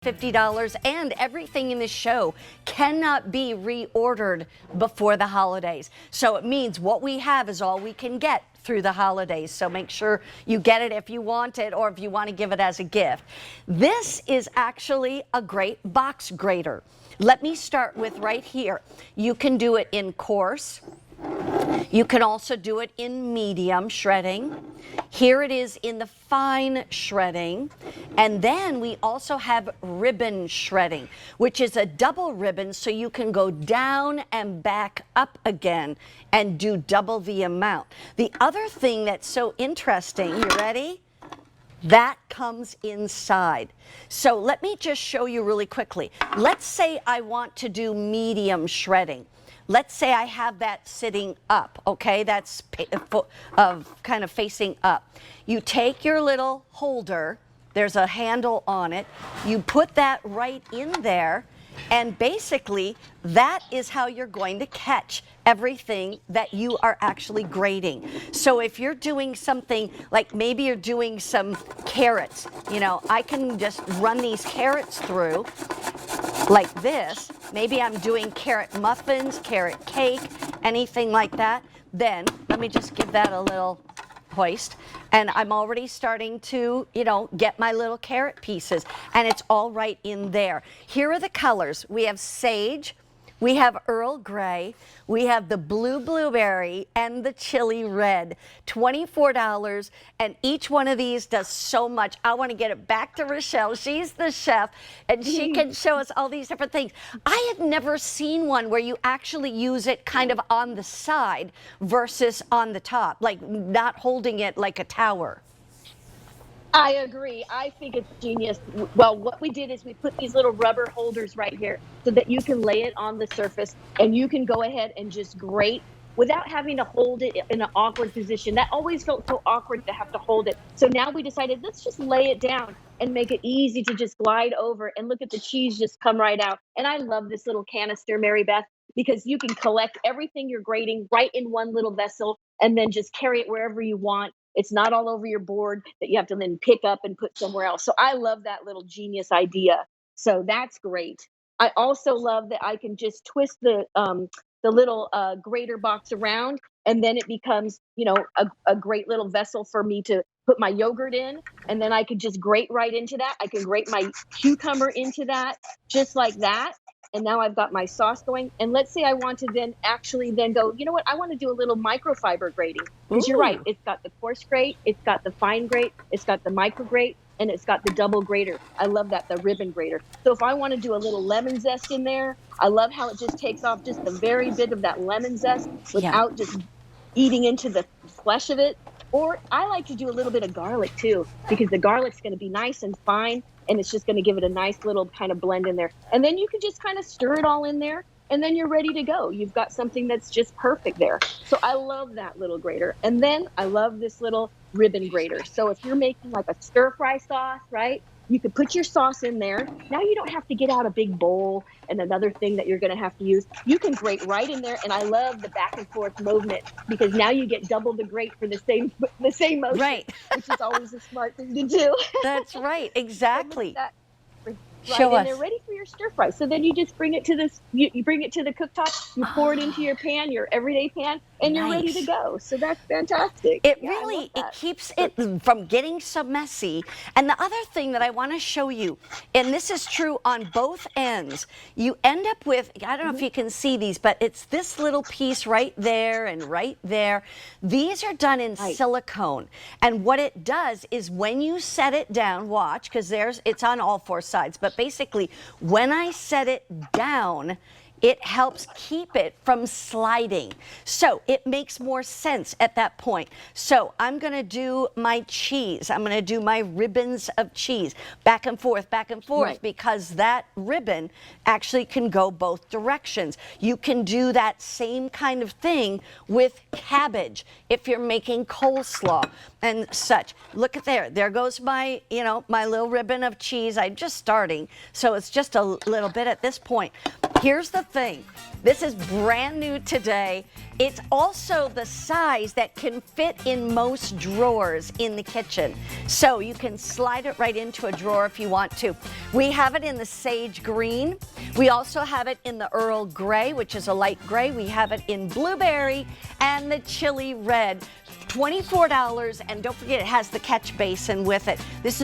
$50, and everything in this show cannot be reordered before the holidays. So it means what we have is all we can get through the holidays. So make sure you get it if you want it or if you want to give it as a gift. This is actually a great box grater. Let me start with right here. You can do it in coarse. You can also do it in medium shredding. Here it is in the fine shredding. And then we also have ribbon shredding, which is a double ribbon, so you can go down and back up again and do double the amount. The other thing that's so interesting, you ready? That comes inside. So let me just show you really quickly. Let's say I want to do medium shredding. Let's say I have that sitting up, okay? That's kind of facing up. You take your little holder, there's a handle on it, you put that right in there, and basically that is how you're going to catch everything that you are actually grating. So if you're doing something like maybe you're doing some carrots, you know, I can just run these carrots through like this. Maybe I'm doing carrot muffins, carrot cake, anything like that. Then let me just give that a little hoist. And I'm already starting to, you know, get my little carrot pieces, and it's all right in there. Here are the colors. We have sage, we have Earl Grey, we have the blue blueberry, and the chili red. $24, and each one of these does so much. I want to get it back to Rochelle. She's the chef, and she can show us all these different things. I had never seen one where you actually use it kind of on the side versus on the top, like not holding it like a tower. I agree. I think it's genius. Well, what we did is we put these little rubber holders right here so that you can lay it on the surface and you can go ahead and just grate without having to hold it in an awkward position. That always felt so awkward to have to hold it. So now we decided, let's just lay it down and make it easy to just glide over and look at the cheese just come right out. And I love this little canister, Mary Beth, because you can collect everything you're grating right in one little vessel and then just carry it wherever you want. It's not all over your board that you have to then pick up and put somewhere else. So I love that little genius idea. So that's great. I also love that I can just twist the little grater box around, and then it becomes, you know, a great little vessel for me to put my yogurt in, and then I could just grate right into that. I can grate my cucumber into that, just like that. And now I've got my sauce going. And let's say I want to then actually then go, you know what, I want to do a little microfiber grating. Because you're right, it's got the coarse grate, it's got the fine grate, it's got the micro grate, and it's got the double grater. I love that, the ribbon grater. So if I want to do a little lemon zest in there, I love how it just takes off just the very bit of that lemon zest without just eating into the flesh of it. Or I like to do a little bit of garlic too, because the garlic's going to be nice and fine, and it's just going to give it a nice little kind of blend in there. And then you can just kind of stir it all in there, and then you're ready to go. You've got something that's just perfect there. So I love that little grater. And then I love this little ribbon grater. So if you're making like a stir fry sauce, right? You could put your sauce in there. Now you don't have to get out a big bowl and another thing that you're going to have to use. You can grate right in there. And I love the back and forth movement, because now you get double the grate for the same motion, right? Which is always a smart thing to do. That's right. Exactly. Right, Show and us. They're ready for your stir fry. So then you just bring it to this, you bring it to the cooktop, you pour it into your pan, your everyday pan, and you're ready to go. So that's fantastic. It really, it keeps it from getting so messy. And the other thing that I want to show you, and this is true on both ends, you end up with, I don't know if you can see these, but it's this little piece right there and right there. These are done in silicone. And what it does is when you set it down, watch, because it's on all four sides, but basically, when I set it down, it helps keep it from sliding. So it makes more sense at that point. So I'm gonna do my cheese. I'm gonna do my ribbons of cheese. Back and forth, because that ribbon actually can go both directions. You can do that same kind of thing with cabbage if you're making coleslaw and such. Look at there goes my, my little ribbon of cheese. I'm just starting, so it's just a little bit at this point. Here's the thing. This is brand new today. It's also the size that can fit in most drawers in the kitchen. So you can slide it right into a drawer if you want to. We have it in the sage green. We also have it in the Earl Grey, which is a light gray. We have it in blueberry and the chili red. $24, and don't forget it has the catch basin with it. This is